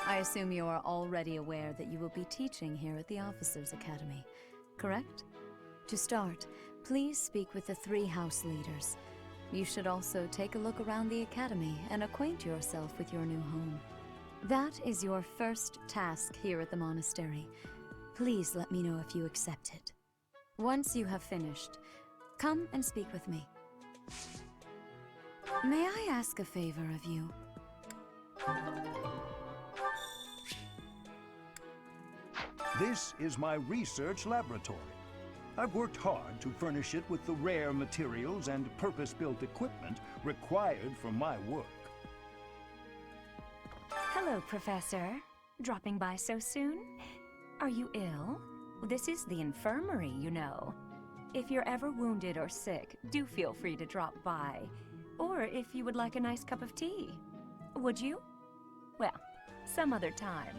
I assume you are already aware that you will be teaching here at the Officers' Academy, correct? To start, please speak with the 3 house leaders. You should also take a look around the academy and acquaint yourself with your new home. That is your first task here at the monastery. Please let me know if you accept it. Once you have finished, come and speak with me. May I ask a favor of you? This is my research laboratory. I've worked hard to furnish it with the rare materials and purpose-built equipment required for my work. Hello, Professor. Dropping by so soon? Are you ill? This is the infirmary, you know. If you're ever wounded or sick, do feel free to drop by. Or if you would like a nice cup of tea. Would you? Well, some other time.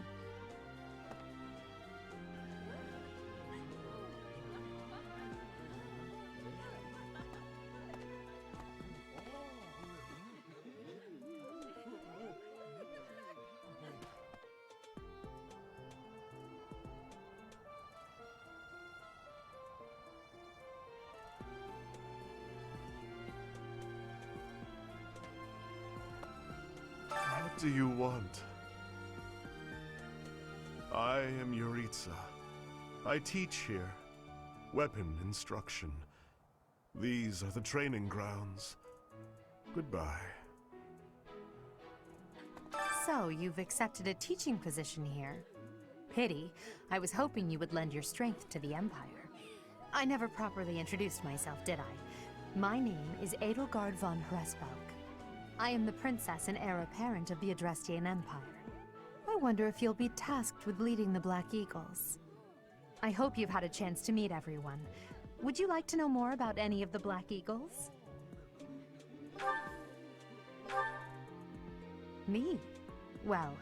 What do you want? I am Yuritsa. I teach here. Weapon instruction. These are the training grounds. Goodbye. So, you've accepted a teaching position here. Pity. I was hoping you would lend your strength to the Empire. I never properly introduced myself, did I? My name is Edelgard von Hresbalg. I am the princess and heir apparent of the Adrestian Empire. I wonder if you'll be tasked with leading the Black Eagles. I hope you've had a chance to meet everyone. Would you like to know more about any of the Black Eagles? Me? Well,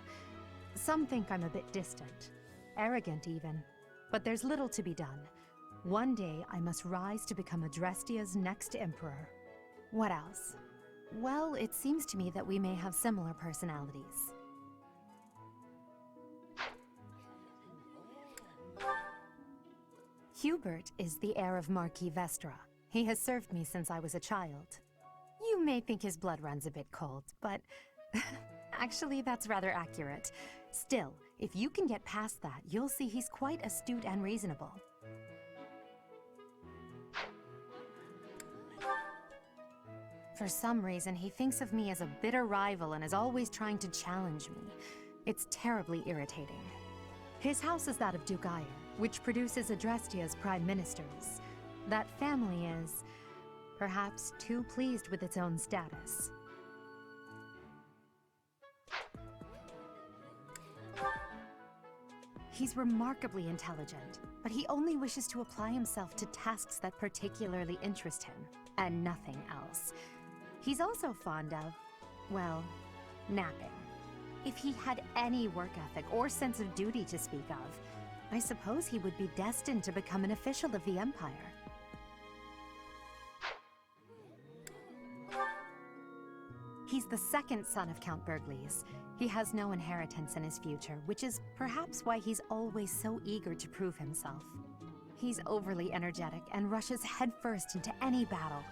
some think I'm a bit distant. Arrogant, even. But there's little to be done. One day, I must rise to become Adrestia's next emperor. What else? Well, it seems to me that we may have similar personalities. Hubert is the heir of Marquis Vestra. He has served me since I was a child. You may think his blood runs a bit cold, but actually that's rather accurate. Still, if you can get past that, you'll see he's quite astute and reasonable. For some reason, he thinks of me as a bitter rival and is always trying to challenge me. It's terribly irritating. His house is that of Duke Iron, which produces Adrestia's prime ministers. That family is, perhaps, too pleased with its own status. He's remarkably intelligent, but he only wishes to apply himself to tasks that particularly interest him, and nothing else. He's also fond of, well, napping. If he had any work ethic or sense of duty to speak of, I suppose he would be destined to become an official of the Empire. He's the second son of Count Bergliez. He has no inheritance in his future, which is perhaps why he's always so eager to prove himself. He's overly energetic and rushes headfirst into any battle.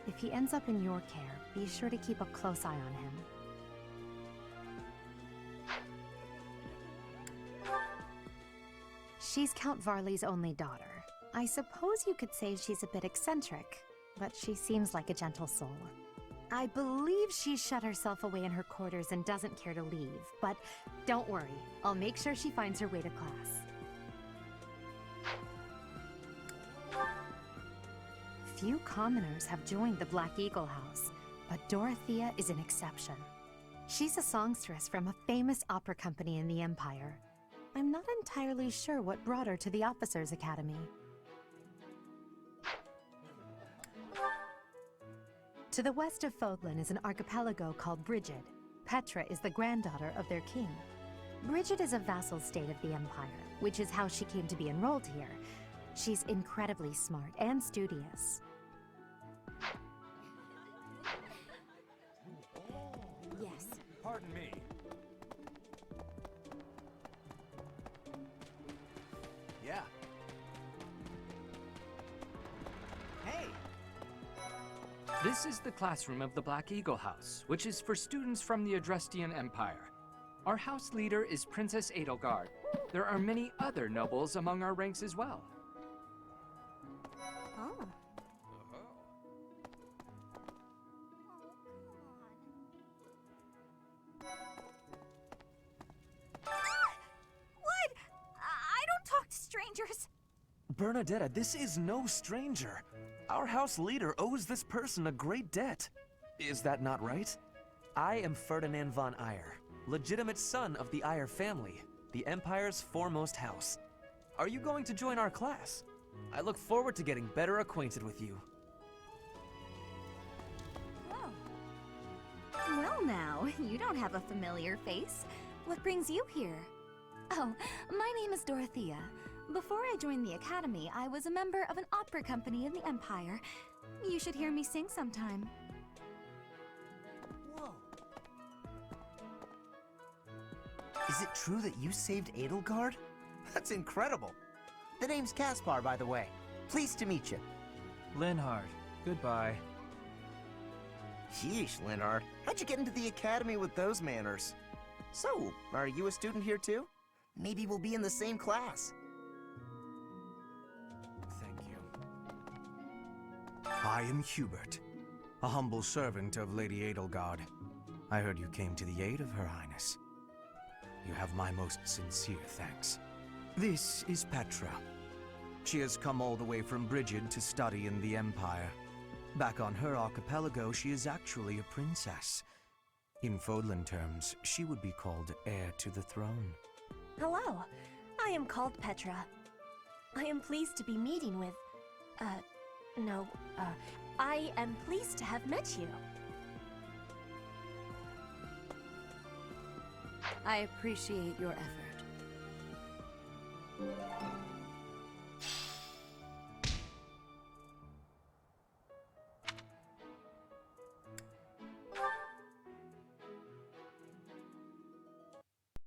If he ends up in your care, be sure to keep a close eye on him. She's Count Varley's only daughter. I suppose you could say she's a bit eccentric, but she seems like a gentle soul. I believe she's shut herself away in her quarters and doesn't care to leave, but don't worry, I'll make sure she finds her way to class. Few commoners have joined the Black Eagle House, but Dorothea is an exception. She's a songstress from a famous opera company in the Empire. I'm not entirely sure what brought her to the Officers' Academy. To the west of Fodlan is an archipelago called Brigid. Petra is the granddaughter of their king. Brigid is a vassal state of the Empire, which is how she came to be enrolled here. She's incredibly smart and studious. Yes. Pardon me. This is the classroom of the Black Eagle House, which is for students from the Adrestian Empire. Our house leader is Princess Edelgard. There are many other nobles among our ranks as well. Oh. What? I don't talk to strangers. Bernadetta, this is no stranger. Our house leader owes this person a great debt. Is that not right? I am Ferdinand von Eyre, legitimate son of the Eyre family, the Empire's foremost house. Are you going to join our class? I look forward to getting better acquainted with you. Well now, you don't have a familiar face. What brings you here? Oh, my name is Dorothea. Before I joined the Academy, I was a member of an opera company in the Empire. You should hear me sing sometime. Whoa. Is it true that you saved Edelgard? That's incredible. The name's Caspar, by the way. Pleased to meet you. Linhard, goodbye. Sheesh, Linhard. How'd you get into the Academy with those manners? So, are you a student here too? Maybe we'll be in the same class. Thank you. I am Hubert, a humble servant of Lady Edelgard. I heard you came to the aid of Her Highness. You have my most sincere thanks. This is Petra. She has come all the way from Brigid to study in the Empire. Back on her archipelago, she is actually a princess. In Fodlan terms, she would be called heir to the throne. Hello, I am called Petra. I am pleased to be meeting with... I am pleased to have met you. I appreciate your effort.